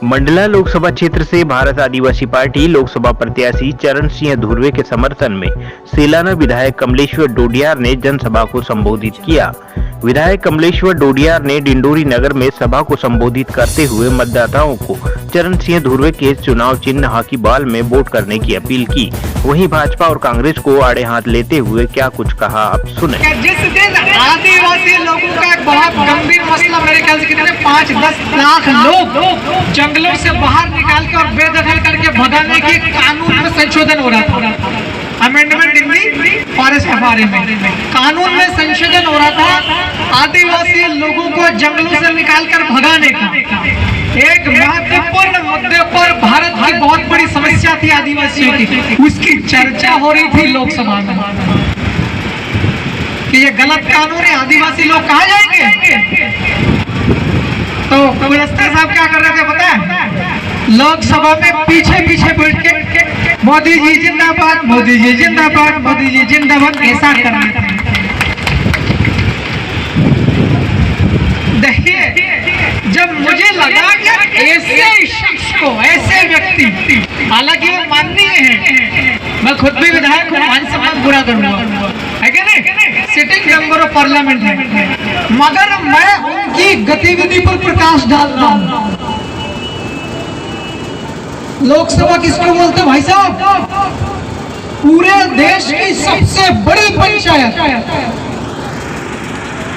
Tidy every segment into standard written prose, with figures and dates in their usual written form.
मंडला लोकसभा क्षेत्र से भारत आदिवासी पार्टी लोकसभा प्रत्याशी चरण सिंह धुर्वे के समर्थन में सेलाना विधायक कमलेश्वर डोडियार ने जनसभा को संबोधित किया। विधायक कमलेश्वर डोडियार ने डिंडोरी नगर में सभा को संबोधित करते हुए मतदाताओं को चरण सिंह धुर्वे के चुनाव चिन्ह हॉकी बॉल में वोट करने की अपील की। वहीं भाजपा और कांग्रेस को आड़े हाथ लेते हुए क्या कुछ कहा, अब सुने। जिस दिन आदिवासी लोगों का एक बहुत गंभीर मसला, मेरे ख्याल से कितने 5-10 लाख लोग जंगलों से बाहर निकाल के और बेदखल करके भगाने के कानून में संशोधन हो रहा था। अमेंडमेंट इन दी फॉरेस्ट के बारे में कानून में संशोधन हो रहा था। आदिवासी लोगों को जंगलों से निकाल कर भगाने का एक महत्वपूर्ण मुद्दे पर भारत की बहुत बड़ी समस्या थी आदिवासियों की, उसकी चर्चा हो रही थी लोकसभा में कि ये गलत कानून है, आदिवासी लोग कहाँ जाएंगे। तो कुलस्ते साहब क्या कर रहे थे पता है, लोकसभा में पीछे पीछे बैठ के मोदी जी जिंदाबाद, मोदी जी जिंदाबाद, मोदी जी जिंदाबाद ऐसा कर रहे थे। देखिए, जब मुझे लगा कि ऐसे शख्स को, ऐसे व्यक्ति, हालांकि वो माननीय है, मैं खुद भी विधायक हूँ, मान सम्मान पूरा करूंगा, है क्या नहीं, सिटिंग मेंबर ऑफ पार्लियामेंट है, मगर मैं उनकी गतिविधि पर प्रकाश डाल रहा हूँ। लोकसभा किसको बोलते भाई साहब? पूरे देश की सबसे बड़ी पंचायत,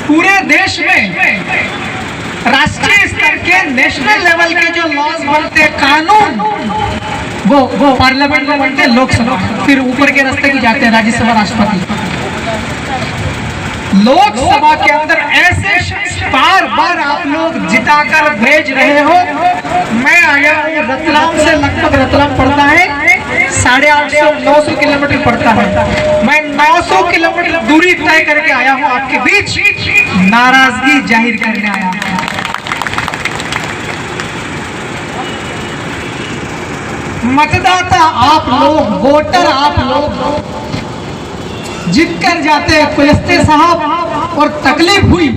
पूरे देश में राष्ट्रीय स्तर के, नेशनल लेवल के जो लॉज बनते, कानून, वो पार्लियामेंट में बनते हैं, लोकसभा, फिर ऊपर के रास्ते भी जाते हैं राज्यसभा, राष्ट्रपति। लोकसभा के अंदर ऐसे शख्स बार बार आप लोग जिताकर भेज रहे हो। मैं आया हूँ रतलाम से, लगभग रतलाम पड़ता है 850-900 किलोमीटर पड़ता है। मैं 900 किलोमीटर दूरी तय करके आया हूँ, आपके बीच नाराजगी जाहिर करने आया हूँ। मतदाता आप लोग, वोटर आप लोग जित कर जाते हैं कुलस्ते साहब, और तकलीफ हुई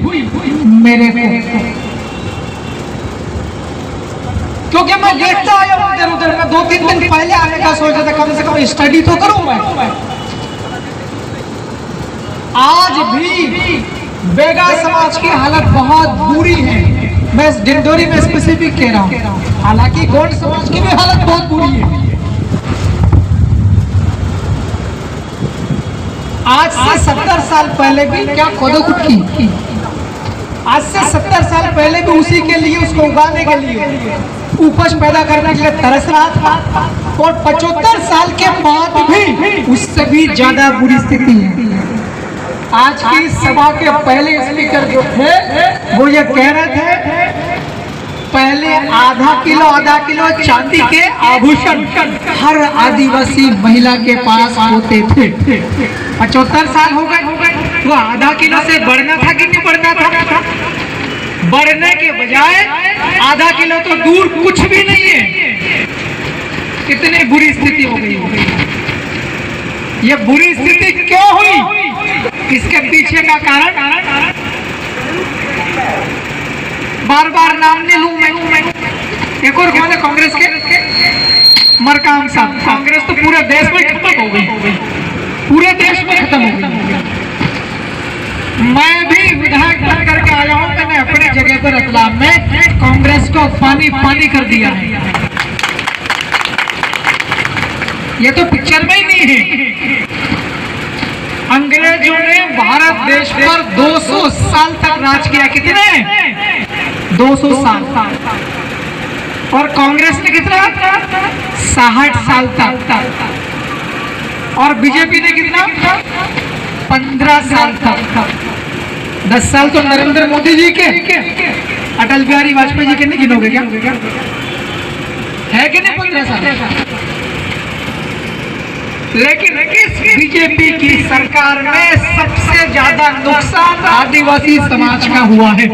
मेरे को, क्योंकि मैं देखता आया हूं इधर उधर। मैं 2-3 दिन पहले आने का सोचा था, कम से कम स्टडी तो करूं मैं। आज भी बेगा समाज की हालत बहुत बुरी है। मैं डिंडोरी में स्पेसिफिक कह रहा हूं, हालांकि गोंड समाज की भी हालत बहुत बुरी है। आज से 70 साल पहले भी क्या खोदो खुद की, आज से 70 साल पहले भी उसी के लिए, उसको उगाने के लिए, उपज पैदा करने के लिए तरस रहा था, और 75 साल के बाद भी उससे भी ज्यादा बुरी स्थिति है। आज की सभा के पहले स्पीकर जो थे वो ये कह रहे थे, पहले आधा किलो चांदी के आभूषण हर आदिवासी महिला के पास होते थे। 75 साल हो गए, वो आधा किलो से बढ़ना था कि नहीं बढ़ना था? बढ़ने के बजाय आधा किलो तो दूर कुछ भी नहीं है। कितनी बुरी स्थिति हो गई। ये बुरी स्थिति क्यों हुई? इसके पीछे का कारण बार बार नाम नहीं लूं मैं। एक और कौन है कांग्रेस के? मरकाम साहब। कांग्रेस तो पूरे देश में खत्म हो गई, पूरे देश में खत्म हो गई। मैं भी विधायक बन करके आया हूं, मैंने अपनी जगह पर रतलाम में कांग्रेस को पानी पानी कर दिया है। ये तो पिक्चर में ही नहीं है। अंग्रेजों ने भारत देश पर 200 साल तक राज किया। कितने? 200 साल। और कांग्रेस ने कितना? 60 साल तक। और बीजेपी ने कितना? 15 साल तक। 10 साल तो नरेंद्र मोदी जी के, अटल बिहारी वाजपेयी जी के नहीं गिनोगे क्या? है कि नहीं 15 साल? लेकिन इस बीजेपी की सरकार में सबसे ज्यादा नुकसान आदिवासी समाज का हुआ है।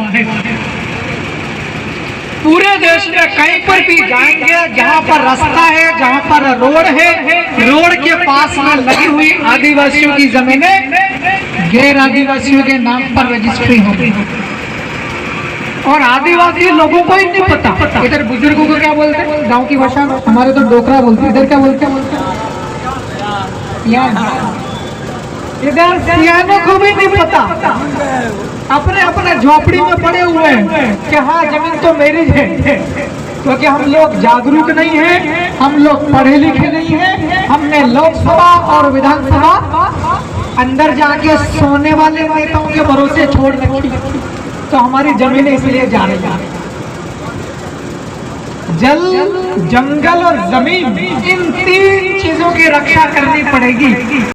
पूरे देश में कहीं पर भी जाएंगे, जहां पर रास्ता है, जहां पर रोड है, रोड के पास में लगी हुई आदिवासियों की जमीनें गैर आदिवासियों के नाम पर रजिस्ट्री हो गई। और आदिवासी लोगों को ही नहीं पता। इधर बुजुर्गों को क्या बोलते हैं गांव की भाषा में, हमारे तो डोकरा बोलते हैं, इधर क्या बोलते हैं? इधर सियानों को भी नहीं पता, अपने अपने झोपड़ी में पड़े हुए हैं कि हाँ जमीन तो मेरी है, क्योंकि हम लोग जागरूक नहीं हैं, हम लोग पढ़े लिखे नहीं हैं। हमने लोकसभा और विधानसभा अंदर जाके सोने वाले नेताओं के भरोसे छोड़ रखी, तो हमारी जमीनें इसलिए जा रही हैं। जल, जंगल और जमीन, इन तीन चीजों की रक्षा करनी पड़ेगी।